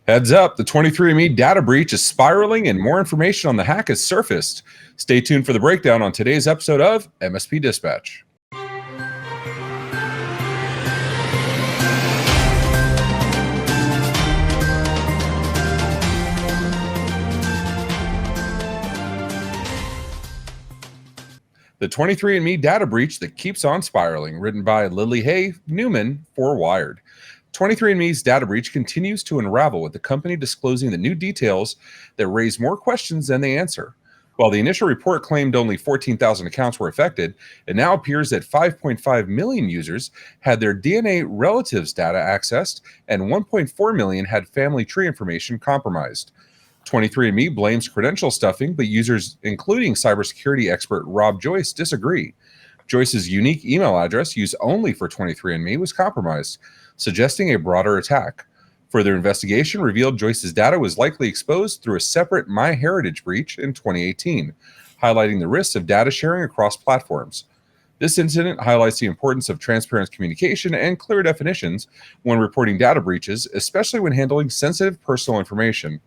Heads up, the 23andMe data breach is spiraling and more information on the hack has surfaced. Stay tuned for the breakdown on today's episode of MSP Dispatch. The 23andMe data breach that keeps on spiraling, written by Lily Hay Newman for Wired. 23andMe's data breach continues to unravel, with the company disclosing the new details that raise more questions than they answer. While the initial report claimed only 14,000 accounts were affected, it now appears that 5.5 million users had their DNA relatives data accessed and 1.4 million had family tree information compromised. 23andMe blames credential stuffing, but users, including cybersecurity expert Rob Joyce, disagree. Joyce's unique email address, used only for 23andMe, was compromised, suggesting a broader attack. Further investigation revealed Joyce's data was likely exposed through a separate MyHeritage breach in 2018, highlighting the risks of data sharing across platforms. This incident highlights the importance of transparent communication and clear definitions when reporting data breaches, especially when handling sensitive personal information.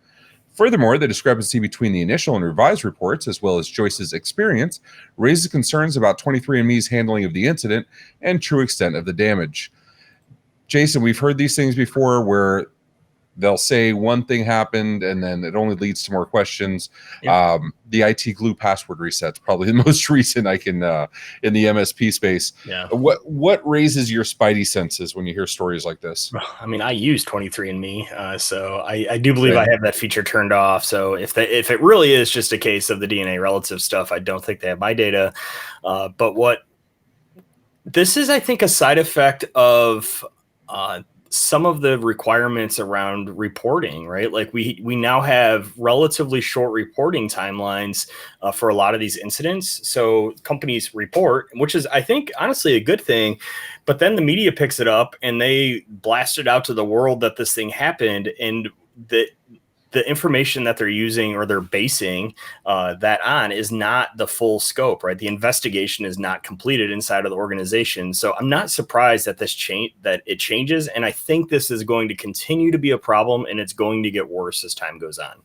Furthermore, the discrepancy between the initial and revised reports, as well as Joyce's experience, raises concerns about 23andMe's handling of the incident and true extent of the damage. Jason, we've heard these things before where they'll say one thing happened and then it only leads to more questions. Yeah. The IT glue password reset's probably the most recent I can in the MSP space. Yeah. What raises your spidey senses when you hear stories like this? I mean, I use 23andMe, so I do believe I have that feature turned off. So if it really is just a case of the DNA relative stuff, I don't think they have my data. But what this is, I think, a side effect of some of the requirements around reporting, right? Like we now have relatively short reporting timelines for a lot of these incidents. So companies report, which is, I think, honestly a good thing, but then the media picks it up and they blast it out to the world that this thing happened, and the information that they're using or they're basing that on is not the full scope, right? The investigation is not completed inside of the organization. So I'm not surprised that that it changes. And I think this is going to continue to be a problem, and it's going to get worse as time goes on.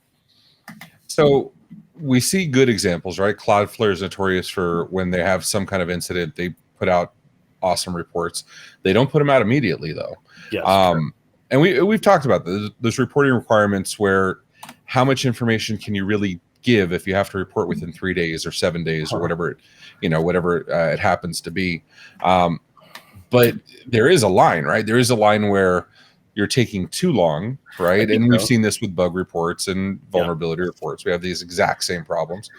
So we see good examples, right? Cloudflare is notorious for when they have some kind of incident, they put out awesome reports. They don't put them out immediately, though. Yes, and we've talked about those reporting requirements where how much information can you really give if you have to report within 3 days or 7 days or whatever, it happens to be. But there is a line, right? There is a line where you're taking too long, right? And we've seen this with bug reports and vulnerability reports. We have these exact same problems.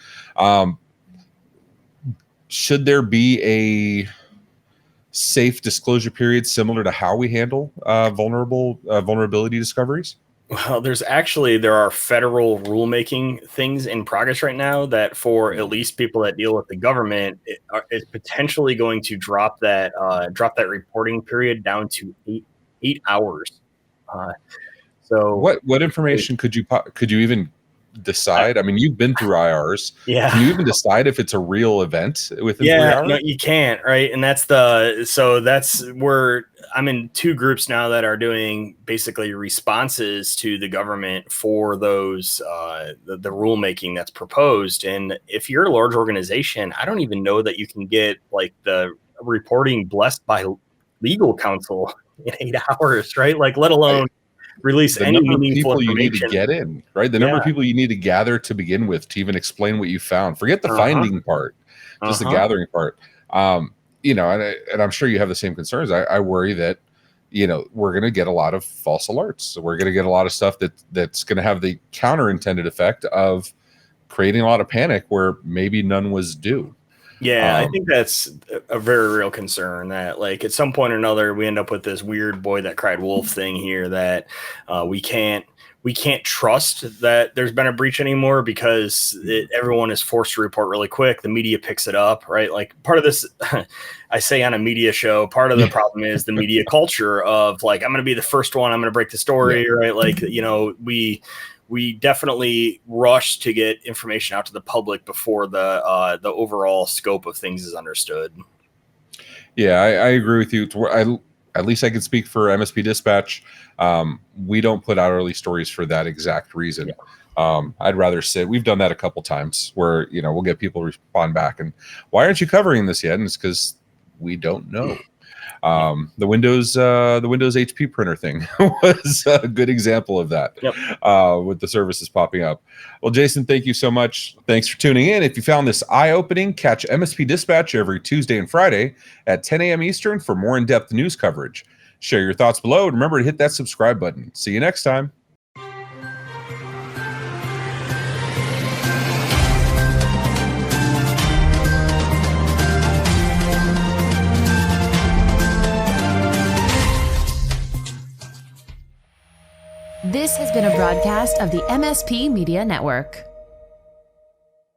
Should there be a safe disclosure period similar to how we handle vulnerability discoveries? Well, there are federal rulemaking things in progress right now that, for at least people that deal with the government, is potentially going to drop that reporting period down to eight hours. So what information could you even decide? I mean, you've been through IRs. Yeah. Can you even decide if it's a real event within 3 hours? No, you can't, right? And that's where I'm in two groups now that are doing basically responses to the government for those the rulemaking that's proposed. And if you're a large organization, I don't even know that you can get like the reporting blessed by legal counsel in 8 hours, right? Like, let alone release any meaningful information. You need to get in, right? The number of people you need to gather to begin with to even explain what you found. Forget the finding part, just the gathering part. And I'm sure you have the same concerns. I worry that, we're going to get a lot of false alerts. So we're going to get a lot of stuff that's going to have the counter-intended effect of creating a lot of panic where maybe none was due. Yeah, I think that's a very real concern, that like at some point or another we end up with this weird boy that cried wolf thing here, that we can't trust that there's been a breach anymore because everyone is forced to report really quick. The media picks it up, right? Like, part of this, I say on a media show, part of the problem is the media culture of like, I'm going to be the first one, I'm going to break the story, right? Like, we definitely rush to get information out to the public before the overall scope of things is understood. Yeah, I agree with you. at least I can speak for MSP Dispatch. We don't put out early stories for that exact reason. I'd rather sit. We've done that a couple times where, we'll get people respond back and why aren't you covering this yet? And it's because we don't know. The Windows HP printer thing was a good example of that. With the services popping up. Well, Jason, thank you so much. Thanks for tuning in. If you found this eye-opening, catch MSP Dispatch every Tuesday and Friday at 10 a.m. Eastern for more in-depth news coverage. Share your thoughts below and remember to hit that subscribe button. See you next time. This has been a broadcast of the MSP Media Network.